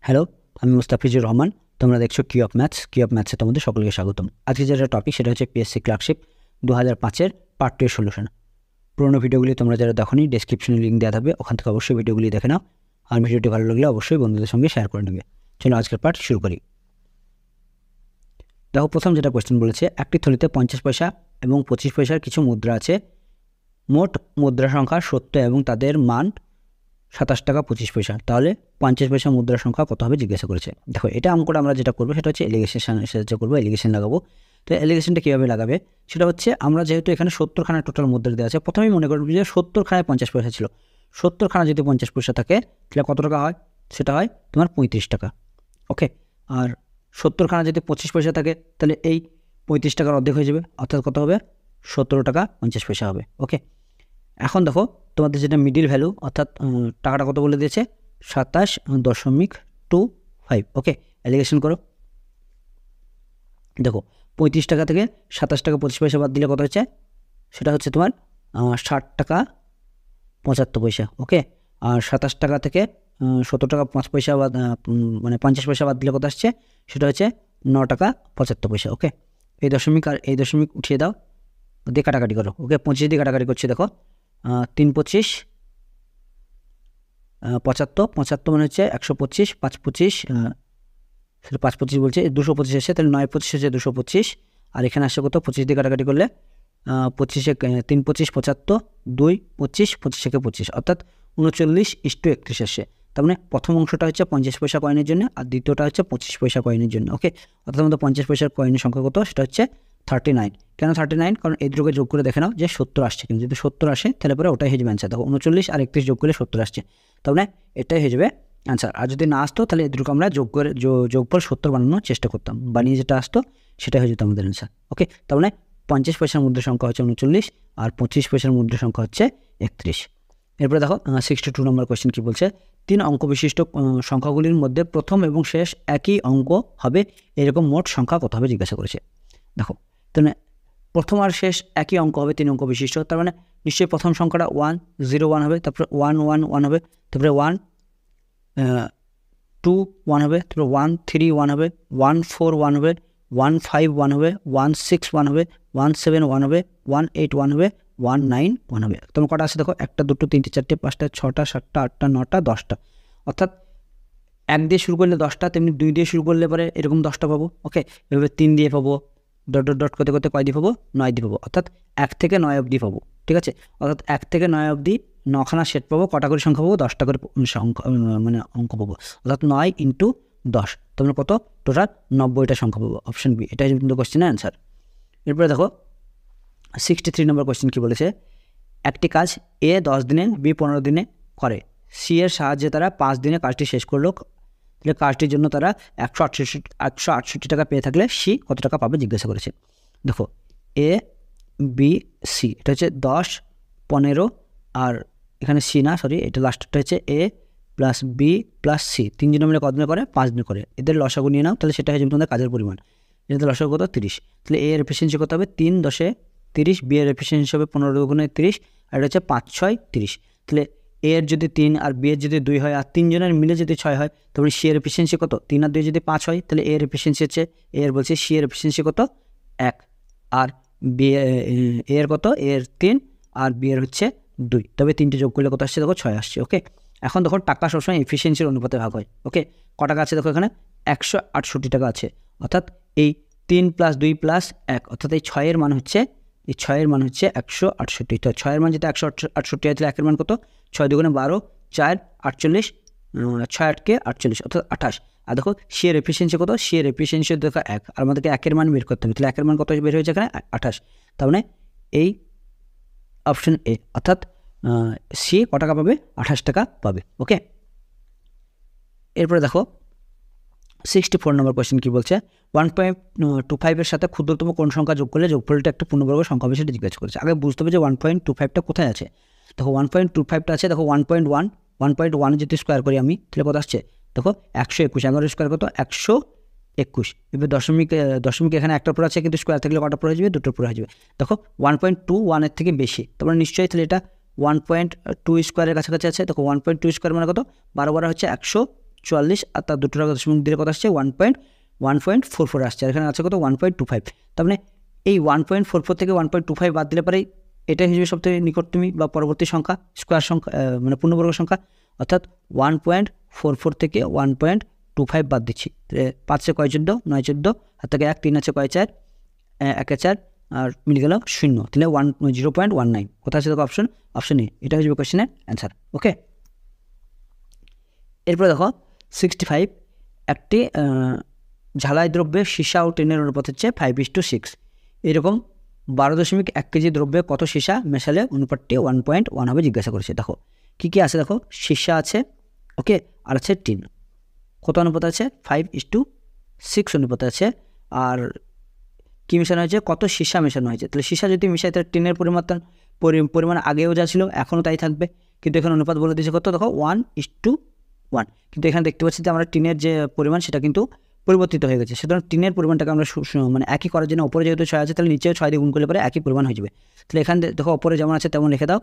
Hello, আমি মুস্তাফিজুর রহমান। তোমরা দেখছো কি অফ ম্যাথসে তোমাদের সকলকে স্বাগতম। আজকে যেটা টপিক সেটা হচ্ছে পিএসসি ক্লার্কশিপ 2005-এর পার্ট 2 এর সলিউশন। পুরোনো ভিডিওগুলি তোমরা যারা দেখোনি ডেসক্রিপশনে লিঙ্ক দেওয়া থাকবে, ওখান থেকে অবশ্যই ভিডিওগুলি দেখে নাও। আর ভিডিওটি ভালো লাগলে অবশ্যই বন্ধুদের সঙ্গে শেয়ার করে নেবে। চলো আজকের পার্ট শুরু করি। দেখো, প্রথম যেটা কোয়েশ্চেন বলেছে, একটি থলিতে 50 পয়সা এবং 25 পয়সার কিছু মুদ্রা আছে। মোট মুদ্রা সংখ্যা 70 এবং তাদের মান 27 টাকা 25 পয়সা। তাহলে 50 পয়সা মুদ্রার সংখ্যা কত হবে জিজ্ঞাসা করেছে। দেখো, এটা অঙ্কটা আমরা যেটা করবো সেটা হচ্ছে এলিগেশন সাহায্যে করবো। এলিগেশন লাগাবো। তো এলিগেশনটা কীভাবে লাগাবে সেটা হচ্ছে, আমরা যেহেতু এখানে 70খানা টোটাল মুদ্রা দেওয়া আছে, প্রথমেই মনে করবো যে 70খানায় 50 পয়সা ছিল। 70খানা যদি 50 পয়সা থাকে তাহলে কত টাকা হয়? সেটা হয় তোমার 35 টাকা। ওকে, আর 70খানা যদি 25 পয়সা থাকে তাহলে এই 35 টাকার অর্ধেক হয়ে যাবে, অর্থাৎ কত হবে? 17 টাকা 50 পয়সা হবে। ওকে, এখন দেখো তোমাদের যেটা মিডিল ভ্যালু, অর্থাৎ টাকাটা কত বলে দিয়েছে? 27.25। ওকে, অ্যালিগেশন করো। দেখো, 35 টাকা থেকে 27 টাকা 25 পয়সা বাদ দিলে কত হচ্ছে? সেটা হচ্ছে তোমার 60 টাকা 75 পয়সা। ওকে, আর 27 টাকা থেকে 17 টাকা 5 পয়সা বাদ, মানে 50 পয়সা বাদ দিলে কত আসছে? সেটা হচ্ছে 9 টাকা 75 পয়সা। ওকে, এই দশমিক আর এই দশমিক উঠিয়ে দাও, দিয়ে কাটাকাটি করো। ওকে, 25 দিয়ে কাটাকাটি করছি। দেখো, 3 25 75, 75 মানে হচ্ছে 125, 5 25, সেটা 5 25 বলছে, 225 এসে, তাহলে 9 25 হচ্ছে 225। আর এখানে আসছে কত? 25 দিয়ে কাটাকাটি করলে 25 3 25 75, 2 25, 25 একে 25, অর্থাৎ 39:31 আসছে। তার মানে প্রথম অংশটা হচ্ছে 50 পয়সা কয়েনের জন্য, আর দ্বিতীয়টা হচ্ছে 25 পয়সা কয়েনের জন্য। ওকে, অর্থাৎ আমাদের 50 পয়সার কয়েনের সংখ্যা কত? সেটা হচ্ছে 39। কেন 39? কারণ এই দুটোকে যোগ করে দেখে নাও যে 70 আসছে, কিন্তু যদি 70 আসে তাহলে পরে ওটাই হয়ে যাবে অ্যান্সার। দেখো, 39 আর 31 যোগ করলে 70 আসছে, তার মানে এটাই হয়ে যাবে অ্যান্সার। আর যদি না আসতো তাহলে এই দুটোকে আমরা যোগ করে যোগফল 70 বানানোর চেষ্টা করতাম, বানিয়ে যেটা আসতো সেটাই হয়ে যেত আমাদের অ্যান্সার। ওকে, তার মানে 50 পয়সার মুদ্রার সংখ্যা হচ্ছে 39 আর 25 পয়সার মুদ্রার সংখ্যা হচ্ছে 31। এরপরে দেখো 62 নম্বর কোয়েশ্চেন কী বলছে? 3 অঙ্ক বিশিষ্ট সংখ্যাগুলির মধ্যে প্রথম এবং শেষ একই অঙ্ক হবে, এরকম মোট সংখ্যা কত হবে জিজ্ঞাসা করেছে। দেখো, তাহলে প্রথম আর শেষ একই অঙ্ক হবে, 3 অঙ্ক বিশিষ্ট, তার মানে নিশ্চয়ই প্রথম সংখ্যাটা 101 হবে, তারপরে 111 হবে, তারপরে 121 হবে, তারপরে 131 হবে, 141 হবে, 151 হবে, 161 হবে, 171 হবে, 181 হবে, 191 হবে। তোমার কটা আছে? দেখো, 1 2 3 4 5 6 7 8 9 10টা, অর্থাৎ 1 দিয়ে শুরু করলে 10টা, তেমনি 2 দিয়ে শুরু করলে পরে এরকম 10টা পাবো। ওকে, এভাবে 3 দিয়ে পাবো, ডট ডট ডট করতে করতে কয় দিয়ে পাবো? 9 দিয়ে পাবো, অর্থাৎ 1 থেকে 9 অবধি পাবো। ঠিক আছে, অর্থাৎ 1 থেকে 9 অবধি 9খানা সেট পাবো। কটা করে সংখ্যা পাবো? 10টা করে সংখ্যা, মানে অঙ্ক পাবো, অর্থাৎ 9 × 10, তোমরা কত? টোটাল 90টা সংখ্যা পাবো। অপশন বি, এটাই কিন্তু কোয়েশ্চেনের অ্যান্সার। এরপরে দেখো 63 নম্বর কোয়েশ্চেন কী বলেছে? একটি কাজ এ 10 দিনে, বি 15 দিনে করে, সি এর সাহায্যে তারা 5 দিনে কাজটি শেষ করলো। তাহলে কাজটির জন্য তারা 168 টাকা পেয়ে থাকলে সি কত টাকা পাবে জিজ্ঞাসা করেছে। দেখো, এ বি সি, এটা হচ্ছে 10 15, আর এখানে সি না, সরি, এটা লাস্টটা হচ্ছে এ প্লাস বি প্লাস সি, 3 জনে মিলে কত দিনে করে? 5 দিনে করে। এদের লসাগু নিয়ে নাও, তাহলে সেটা হয়ে যাবে তোমাদের কাজের পরিমাণ। এদের লসাগু কত? 30। তাহলে এ এর এফিসিয়েন্সি কত হবে? 3 10 30, বি এর এফিসিয়েন্সি হবে 15 × 30, আর এটা হচ্ছে 5 6 30। তাহলে এ এর যদি 3 আর বি এর যদি 2 হয়, আর 3 জনের মিলে যদি 6 হয়, তাহলে সি এর এফিসিয়েন্সি কত? 3 আর 2 যদি 5 হয়, তাহলে এ এর এফিসিয়েন্সি হচ্ছে, এ এর বলছে সি এর এফিসিয়েন্সি কত? 1, আর বি এর কত? এর 3 আর বি এর হচ্ছে 2, তবে 3টে যোগ করলে কত আসছে? দেখো 6 আসছে। ওকে, এখন দেখো টাকা সবসময় এফিসিয়েন্সির অনুপাতে ভাগ হয়। ওকে, ক টাকা আছে? দেখো এখানে 168 টাকা আছে, অর্থাৎ এই 3 + 2 + 1, অর্থাৎ এই 6 এর মান হচ্ছে, এই 6 এর মান হচ্ছে 168। তো 6 এর মান যেটা 168 হয়, তাহলে 1 এর মান কত? 6 × 2 = 12, 4 48, 6 8 48, অর্থাৎ 28। আর দেখো সি এর এফিসিয়েন্সি কত? সি এর এফিসিয়েন্সি দেখো 1, আর আমাদেরকে 1 এর মান বের করতে হবে। তাহলে 1 এর মান কত বের হয়েছে এখানে? 28। তার মানে এই অপশন এ, অর্থাৎ সি ক টাকা পাবে? 28 টাকা পাবে। ওকে, এরপরে দেখো 64 নম্বর কোয়েশ্চেন কী বলছে? 1.25 এর সাথে ক্ষুদ্রতম কোন সংখ্যা যোগ করলে যোগফলটা একটা পূর্ণবর্গ সংখ্যা হবে সেটা জিজ্ঞাসা করেছে। আগে বুঝতে হবে যে 1.25টা কোথায় আছে। দেখো 1.25টা আছে, দেখো 1.1, 1.1 যদি স্কোয়ার করি আমি, তাহলে কত আসছে? দেখো 121, 11 স্কোয়ার কত? 121। এবার দশমিক এখানে একটার পর আছে, কিন্তু স্কোয়ার থাকলে কটার পর হয়ে যাবে? দুটোর পর হয়ে যাবে। দেখো 1.21 এর থেকে বেশি, তোমরা নিশ্চয়ই, তাহলে এটা 1.2 স্কোয়ারের কাছাকাছি আছে। দেখো 1.2 স্কোয়ার মানে কত? 12 12 হচ্ছে 44 আর তার 2 টাকা দশমিক দিলে কত আসছে 1.44 আসছে, আর এখানে আছে কত 1.25। তার মানে এই 1.44 থেকে 1.25 বাদ দিলে পরেই এটা হিসেবে সবথেকে নিকটতম বা পরবর্তী সংখ্যা স্কোয়ার সংখ্যা মানে পূর্ণবর্গ সংখ্যা, অর্থাৎ 1.44 থেকে 1.25 বাদ দিচ্ছি। 5 কয় 14, 9 14, হাত থেকে 1, 3 আছে কয় 4, 1 4 আর মিলে গেল 0, তাহলে 0.19 কোথায় আছে দেখো অপশন এ, এটা হচ্ছে কোয়েশ্চেনের অ্যান্সার। ওকে, এরপরে দেখো 65, একটি ঝালাই দ্রব্যে সীসা ও টিনের অনুপাত হচ্ছে 5:6। এরকম 12.1 কেজি দ্রব্যে কত সীসা মেশালে অনুপাতটি 1.1 হবে জিজ্ঞাসা করেছে। দেখো কী আছে, দেখো সীসা আছে, ওকে, আর আছে টিন। কত অনুপাত আছে 5:6 অনুপাত আছে। আর কী মেশানো হয়েছে, কত সীসা মেশানো হয়েছে। তাহলে সীসা যদি মিশাই তাহলে টিনের পরিমাণ আগেও যা ছিল এখনও তাই থাকবে, কিন্তু এখানে অনুপাত বলে দিয়েছে কত, দেখো 1:1। কিন্তু এখানে দেখতে পাচ্ছি যে আমরা টিনের যে পরিমাণ সেটা কিন্তু পরিবর্তিত হয়ে গেছে, সুতরাং টিনের পরিমাণটাকে আমরা মানে একই করার জন্য ওপরে যেহেতু 6 আছে তাহলে নিচেও 6 দিয়ে গুণ করলে পরে একই পরিমাণ হয়ে যাবে। তাহলে এখানে দেখো ওপরে যেমন আছে তেমন লিখে দাও,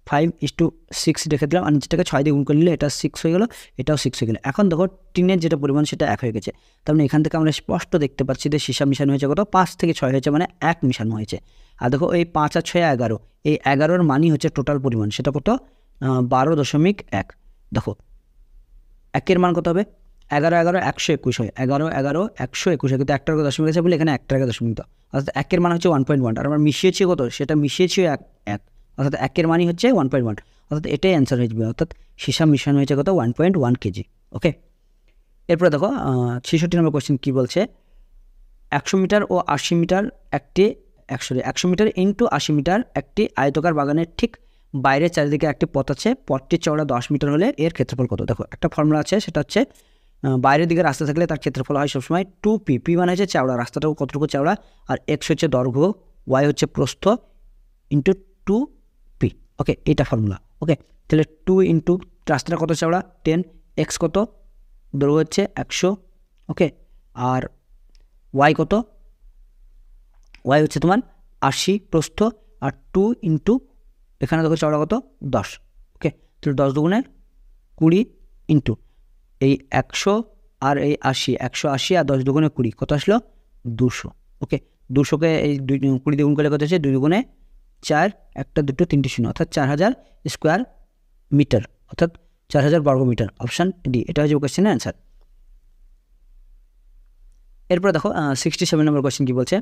5:6 রেখে দিলাম, আর নিচেটাকে 6 দিয়ে গুণ করে নিলে এটা 6 হয়ে গেল, এটাও 6 হয়ে গেল। এখন দেখো টিনের যেটা পরিমাণ সেটা 1 হয়ে গেছে, তার মানে এখান থেকে আমরা স্পষ্ট দেখতে পাচ্ছি যে সীসা মিশানো হয়েছে কত 5 থেকে 6 হয়েছে, মানে 1 মিশানো হয়েছে। আর দেখো এই 5 আর 6 11, এই 11-র মানই হচ্ছে টোটাল পরিমাণ, সেটা কত 12.1। দেখো 1-এর মান কত হবে, 11 11 121 হয়, 11 11 121 হয়, কিন্তু 1 টাকা দশমিক আছে বলে এখানে 1 টাকা দশমিক দাও, অর্থাৎ 1-এর মান হচ্ছে 1.1। আর আমরা মিশিয়েছি কত, সেটা মিশিয়েছি 1, অর্থাৎ 1-এর মানই হচ্ছে 1.1, অর্থাৎ এটাই অ্যান্সার হয়ে যাবে। অর্থাৎ সীসা মিশানো হয়েছে কত 1.1 কেজি। ওকে, এরপরে দেখো 66 নম্বর কোয়েশ্চেন কী বলছে, 100 মিটার ও 80 মিটার একটি 100 মিটার ইন্টু 80 মিটার একটি আয়তকার বাগানের ঠিক বাইরে চারিদিকে একটি পথ আছে, পথটির চওড়া 10 মিটার হলে এর ক্ষেত্রফল কত। দেখো একটা ফর্মুলা আছে, সেটা হচ্ছে বাইরের দিকে রাস্তা থাকলে তার ক্ষেত্রফল হয় সবসময় 2p, p মানে হচ্ছে চওড়া, রাস্তাটাও কতটুকু চওড়া, আর x হচ্ছে দৈর্ঘ্য, y হচ্ছে প্রস্থ, ইন্টু 2p। ওকে, এইটা ফর্মুলা। ওকে, তাহলে 2 ইন্টু রাস্তাটা কত চওড়া 10, x কত দৈর্ঘ্য হচ্ছে 100, ওকে, আর y কত, y হচ্ছে তোমার 80 প্রস্থ, আর 2 ইন্টু এখানে দেখো চওড়া কত 10। ওকে, তাহলে 10 দুগুণে 20 ইন্টু এই 100 আর এই 80, 180 আর 10 দুগুণে 20 কত আসলো 200। ওকে, 200-কে এই 20 দিয়ে গুণ করলে কত হচ্ছে 2 দুগুণে 4, 1 2 3 0, অর্থাৎ 4000 স্কোয়ার মিটার, অর্থাৎ 4000 বর্গ মিটার। অপশান ডি, এটা হচ্ছে কোয়েশ্চেনের অ্যান্সার। এরপর দেখো 67 নম্বর কোয়েশ্চেন কী বলছে,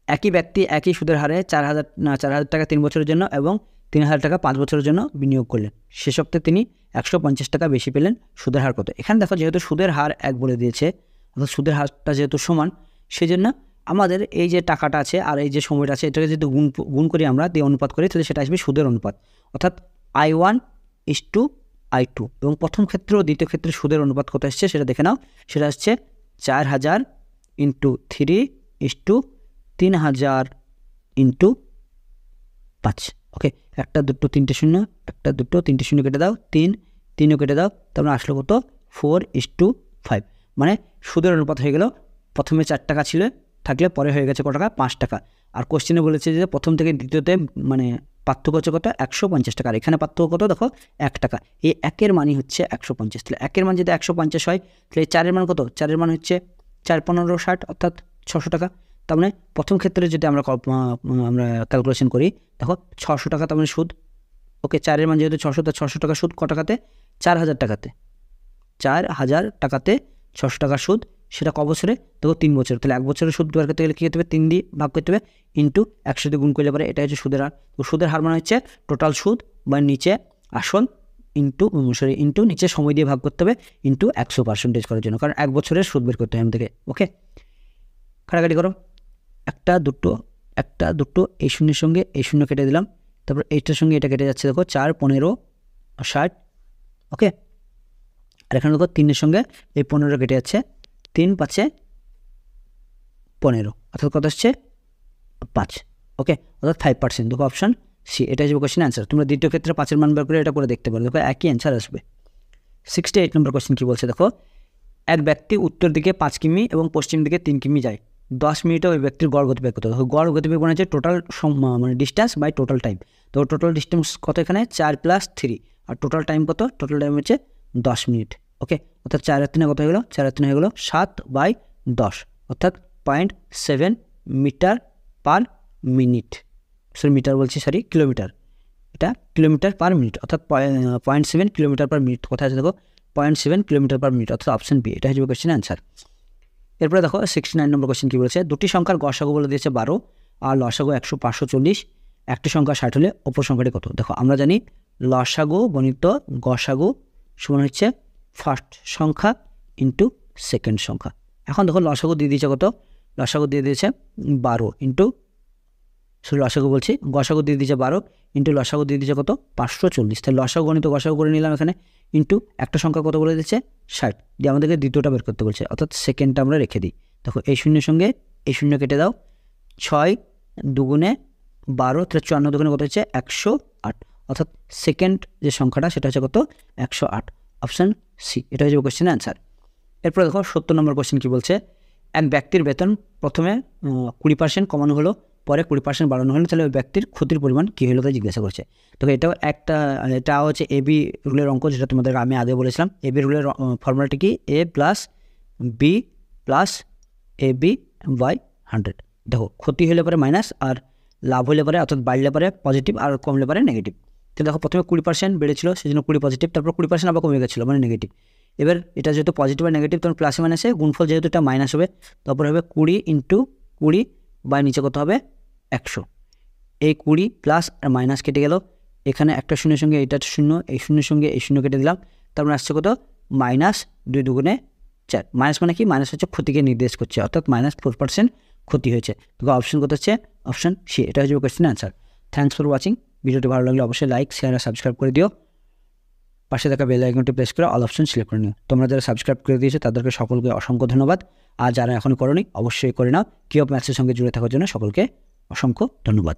একই ব্যক্তি একই সুদের হারে 4,000 টাকা 3 বছরের জন্য এবং 3,000 টাকা 5 বছরের জন্য বিনিয়োগ করলেন, শেষ অর্থে তিনি 150 টাকা বেশি পেলেন, সুদের হার কত। এখানে দেখো যেহেতু সুদের হার 1 বলে দিয়েছে, অর্থাৎ সুদের হারটা যেহেতু সমান, সেই জন্য আমাদের এই যে টাকাটা আছে আর এই যে সময়টা আছে এটাকে যদি গুণ করি আমরা, দিয়ে অনুপাত করি, তাহলে সেটা আসবে সুদের অনুপাত, অর্থাৎ I1:I2। এবং প্রথম ক্ষেত্রে ও দ্বিতীয় ক্ষেত্রে সুদের অনুপাত কত আসছে সেটা দেখে নাও, সেটা আসছে 4,000 × 3:3000 × 5। ওকে, 1 2 3 0, 1 2 3 0 কেটে দাও, 3 3ও কেটে দাও, তারপরে আসলো কত 4:5। মানে সুদের অনুপাত হয়ে গেল, প্রথমে 4 টাকা ছিল থাকলে পরে হয়ে গেছে কত টাকা 5 টাকা। আর কোশ্চেনে বলেছে যে প্রথম থেকে দ্বিতীয়তে মানে পার্থক্য হচ্ছে কত 150 টাকা, আর এখানে পার্থক্য কত দেখো 1 টাকা। এই 1-এর মানই হচ্ছে 150, তাহলে 1-এর মান যদি 150 হয় তাহলে 4-এর মান কত, 4-এর মান হচ্ছে 4 15 60, অর্থাৎ 600 টাকা। তার মানে প্রথম ক্ষেত্রে যদি আমরা ক্যালকুলেশন করি, দেখো 600 টাকা তার মানে সুদ। ওকে, 4-এর মান যেহেতু 600, তা 600 টাকা সুদ ক টাকাতে 4000 টাকাতে, 4000 টাকাতে 600 টাকা সুদ, সেটা ক বছরে দেখো 3 বছর। তাহলে 1 বছরের সুদ বের করতে গেলে কী করতে হবে, 3 দিয়ে ভাগ করতে হবে, ইন্টু 100 দিয়ে গুণ করলে পরে এটা হচ্ছে সুদের হার। তো সুদের হার মানে হচ্ছে টোটাল সুদ বা নিচে আসল ইন্টু নিচে সময় দিয়ে ভাগ করতে হবে, ইন্টু 100% করার জন্য, কারণ 1 বছরের সুদ বের করতে হবে আমাদেরকে। ওকে, কাটাকাটি করো, 1 2 এই শূন্যের সঙ্গে এই শূন্য কেটে দিলাম, তারপর এইটার সঙ্গে এটা কেটে যাচ্ছে, দেখো 4 15 60। ওকে, আর এখানে দেখো 3-এর সঙ্গে এই 15 কেটে যাচ্ছে, 3 5 15, অর্থাৎ কত আসছে 5। ওকে, অর্থাৎ 5%। দেখো অপশান সি, এটা হচ্ছে কোয়েশ্চেন অ্যান্সার। তোমরা দ্বিতীয় ক্ষেত্রে 5-এর মান বের করে এটা করে দেখতে পারো, দেখো একই অ্যান্সার আসবে। 68 নম্বর কোয়েশ্চেন কী বলছে, দেখো এক ব্যক্তি উত্তর দিকে 5 কিমি এবং পশ্চিম দিকে 3 কিমি যায়, 10 মিনিটে ওই ব্যক্তির গড় গতিবেগ কত। দেখো গড় গতিবেগ মানে হচ্ছে টোটাল মানে ডিস্টেন্স বাই টোটাল টাইম। তো টোটাল ডিস্টেন্স কত এখানে 4 + 3, আর টোটাল টাইম কত, টোটাল টাইম হচ্ছে 10 মিনিট। ওকে, অর্থাৎ 4/3 কত হয়ে গেলো, 4/3 হয়ে গেলো 7/10, অর্থাৎ 0.7 মিটার পার মিনিট, মিটার বলছি সরি কিলোমিটার, এটা কিলোমিটার পার মিনিট, অর্থাৎ 0.7 কিলোমিটার পার মিনিট। কোথায় আছে দেখো 0.7 কিলোমিটার পার মিনিট, অর্থাৎ অপশন বি, এটা হচ্ছে কোয়েশ্চেন অ্যান্সার। এরপরে দেখো 69 নম্বর কোয়েশ্চেন কী বলেছে, দুটি সংখ্যার গসাগু বলে দিয়েছে 12 আর লসাগু 540, একটি সংখ্যা 60 হলে অপর সংখ্যাটি কত। দেখো আমরা জানি লসাগু গণিত গসাগু সমান হচ্ছে ফার্স্ট সংখ্যা ইন্টু সেকেন্ড সংখ্যা। এখন দেখো লসাগু দিয়ে দিয়েছে কত, লসাগু দিয়ে দিয়েছে 12 ইন্টু লসাগু বলছি গসাগু দিয়ে দিয়েছে 12 ইন্টু লসাগু দিয়ে দিয়েছে কত 540, তাহলে লসাগু গণিত গসাগু করে নিলাম এখানে, ইন্টু একটা সংখ্যা কত বলে দিচ্ছে 60, দিয়ে আমাদেরকে দ্বিতীয়টা বের করতে বলছে, অর্থাৎ সেকেন্ডটা আমরা রেখে দিই। দেখো এই শূন্যের সঙ্গে এই শূন্য কেটে দাও, 6 দুগুণে 12, 54 দুগুণে কত হচ্ছে 108, অর্থাৎ সেকেন্ড যে সংখ্যাটা সেটা হচ্ছে কত 108, অপশান সি, এটা হচ্ছে কোয়েশ্চেন অ্যান্সার। এরপরে দেখো 70 নম্বর কোয়েশ্চেন কী বলছে, এক ব্যক্তির বেতন প্রথমে 20% কমানো হলো, পরে 20% বাড়ানো হলো, তাহলে ওই ব্যক্তির ক্ষতির পরিমাণ কী হলো তাই জিজ্ঞাসা করছে। তো এটাও একটা, এটা হচ্ছে এবি রুলের অঙ্ক, যেটা তোমাদের আমি আগে বলেছিলাম। এবি রুলের ফর্মুলাটি কি, A plus B plus A B by 100। দেখো ক্ষতি হলে পরে মাইনাস, আর লাভ হলে পরে অর্থাৎ বাড়লে পরে পজিটিভ, আর কমলে পরে নেগেটিভ। তো দেখো প্রথমে 20% বেড়েছিল, সেই জন্য 20 পজিটিভ, তারপর 20% আবার কমে গেছিলো মানে নেগেটিভ। এবার এটা যেহেতু পজিটিভ আর নেগেটিভ, তখন প্লাসে মাইনাসে গুণফল যেহেতু এটা মাইনাস হবে, তারপর হবে 20 ইন্টু 20 বাই নিচে কত হবে 100। এই 20 প্লাস আর মাইনাস কেটে গেল, এখানে একটা শূন্যের সঙ্গে এইটা শূন্য, এই শূন্যের সঙ্গে এই শূন্য কেটে দিলাম, তারপর আসছে কত মাইনাস 2 দুগুণে 4। মাইনাস মানে কি, মাইনাস হচ্ছে ক্ষতিকে নির্দেশ করছে, অর্থাৎ -4% ক্ষতি হয়েছে। তো অপশন কত হচ্ছে অপশন সি, এটা হচ্ছে question answer. Thanks for watching. ভিডিওটি ভালো লাগলে অবশ্যই লাইক শেয়ার আর সাবস্ক্রাইব করে দিও, পাশে থাকা বেল আইকনটি প্রেস করে অল অপশন সিলেক্ট করে নিও। তোমরা যারা সাবস্ক্রাইব করে দিয়েছো তাদেরকে সকলকে অসংখ্য ধন্যবাদ, আর যারা এখনও করোনি অবশ্যই করে নাও। কি অফ ম্যাথসের সঙ্গে জুড়ে থাকার জন্য সকলকে অসংখ্য ধন্যবাদ।